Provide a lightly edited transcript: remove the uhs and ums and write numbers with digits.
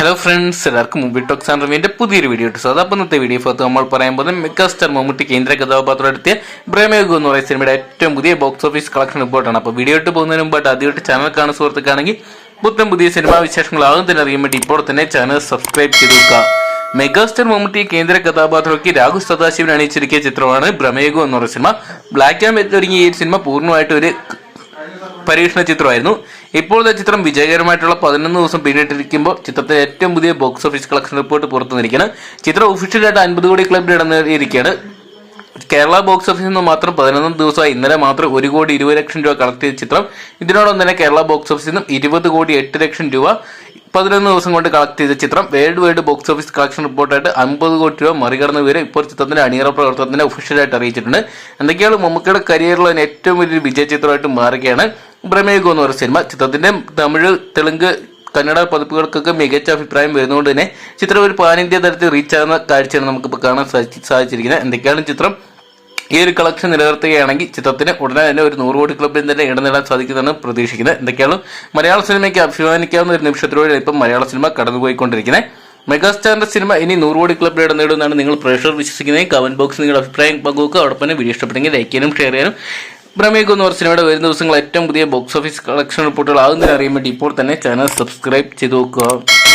Hello friends, എല്ലാവർക്കും movie talks and റിവ്യൂവിന്റെ പുതിയൊരു video ഇട്ടു. അപ്പോൾ ഇന്നത്തെ വീഡിയോ ഭാഗത്ത് നമ്മൾ പറയാൻ പോകുന്നത് മെഗാസ്റ്റാർ മമ്മൂട്ടി കേന്ദ്ര കഥാപാത്രം എടുത്തിയ ബ്രഹ്മയുഗം എന്ന് പറയുന്ന സിനിമയുടെ ഏറ്റവും പുതിയ ബോക്സ് ഓഫീസ് കളക്ഷൻ റിപ്പോർട്ടാണ്. അപ്പോൾ വീഡിയോ ഇട്ട് പോകുന്നതിന് മുമ്പായിട്ട് ആദ്യമായിട്ട് ചാനൽ കാണുന്ന സുഹൃത്തുക്കാണെങ്കിൽ പുതിയ സിനിമാ വിശേഷങ്ങളാകും തന്നെ അറിയാൻ വേണ്ടി ഇപ്പോൾ തന്നെ ചാനൽ സബ്സ്ക്രൈബ് ചെയ്ത് വെക്കുക. മെഗാസ്റ്റാർ മമ്മൂട്ടി കേന്ദ്ര കഥാപാത്രമാക്കി രാഘു സദാശിവൻ അണിയിച്ചൊരുക്കിയ ചിത്രമാണ് ബ്രഹ്മയുഗം എന്ന് പറയുന്ന സിനിമ. ബ്ലാക്ക് ആൻഡ് വൈറ്റിൽ ഒരുങ്ങിയ ഈ സിനിമ പൂർണ്ണമായിട്ട് ഒരു പരീക്ഷണ ചിത്രമായിരുന്നു. ഇപ്പോഴത്തെ ചിത്രം വിജയകരമായിട്ടുള്ള 11 ദിവസം പിന്നിട്ടിരിക്കുമ്പോൾ ചിത്രത്തിന്റെ ഏറ്റവും പുതിയ ബോക്സ് ഓഫീസ് കളക്ഷൻ റിപ്പോർട്ട് പുറത്തു വന്നിരിക്കുകയാണ്. ചിത്രം ഒഫീഷ്യലായിട്ട് 50 കോടി ക്ലബിൽ ഇടം നേടിയിരിക്കുകയാണ്. കേരള ബോക്സ് ഓഫീസിൽ നിന്ന് മാത്രം 11 ദിവസമായി ഇന്നലെ മാത്രം 1,20,00,000 രൂപ കളക്ട് ചെയ്ത ചിത്രം ഇതിനോടൊപ്പം തന്നെ കേരള ബോക്സ് ഓഫീസിൽ നിന്നും 20,08,00,000 രൂപ 11 ദിവസം കൊണ്ട് കളക്ട് ചെയ്ത ചിത്രം world wide box office collection റിപ്പോർട്ടായിട്ട് 50 കോടി രൂപ മറികടന്ന വിവരം ഇപ്പോൾ ചിത്രത്തിന്റെ അണിയറ പ്രവർത്തനത്തിന് ഒഫീഷ്യലായിട്ട് അറിയിച്ചിട്ടുണ്ട്. എന്തൊക്കെയാണ് മമ്മൂക്കയുടെ കരിയറിലുള്ള ഏറ്റവും വലിയൊരു വിജയ ചിത്രമായിട്ട് മാറുകയാണ് ബ്രഹ്മയുഗം എന്ന് പറയുന്ന സിനിമ. ചിത്രത്തിന്റെ തമിഴ്, തെലുങ്ക്, കന്നഡ പതിപ്പുകൾക്കൊക്കെ മികച്ച അഭിപ്രായം വരുന്നതുകൊണ്ട് തന്നെ ചിത്രം ഒരു പാൻ ഇന്ത്യ തലത്തിൽ റീച്ച് ആകുന്ന കാഴ്ചയാണ് നമുക്കിപ്പോൾ കാണാൻ സാധിച്ചിരിക്കുന്നത്. എന്തൊക്കെയാണ് ചിത്രം ഈ ഒരു കളക്ഷൻ നിലനിർത്തുകയാണെങ്കിൽ ചിത്രത്തിന് ഉടനെ തന്നെ ഒരു 100 കോടി ക്ലബിൽ തന്നെ ഇടം നേടാൻ സാധിക്കുന്നതാണ് പ്രതീക്ഷിക്കുന്നത്. എന്തൊക്കെയാണ് മലയാള സിനിമയ്ക്ക് അഭിമാനിക്കാവുന്ന ഒരു നിമിഷത്തിലൂടെ ഇപ്പം മലയാള സിനിമ കടന്നുപോയിക്കൊണ്ടിരിക്കുന്നത്. മെഗാസ്റ്റാറിന്റെ സിനിമ ഇനി 100 കോടി ക്ലബിൽ ഇടം നേടുമെന്നാണ് നിങ്ങൾ പ്രേക്ഷകർ വിശ്വസിക്കുന്നത്. കമന്റ് ബോക്സിൽ നിങ്ങളുടെ അഭിപ്രായം പങ്കുവെക്കുക. അതോടൊപ്പം വീഡിയോ ഇഷ്ടപ്പെട്ടെങ്കിൽ ലൈക്ക് ചെയ്യാനും ഷെയർ ചെയ്യാനും. ബ്രഹ്മയുഗം എന്ന് പറഞ്ഞ സിനിമയുടെ വരും ദിവസങ്ങൾ ഏറ്റവും പുതിയ ബോക്സ് ഓഫീസ് കളക്ഷൻ റിപ്പോർട്ടുകൾ ആകുന്നതിന് അറിയാൻ വേണ്ടി ഇപ്പോൾ തന്നെ ചാനൽ സബ്സ്ക്രൈബ് ചെയ്ത് നോക്കുക.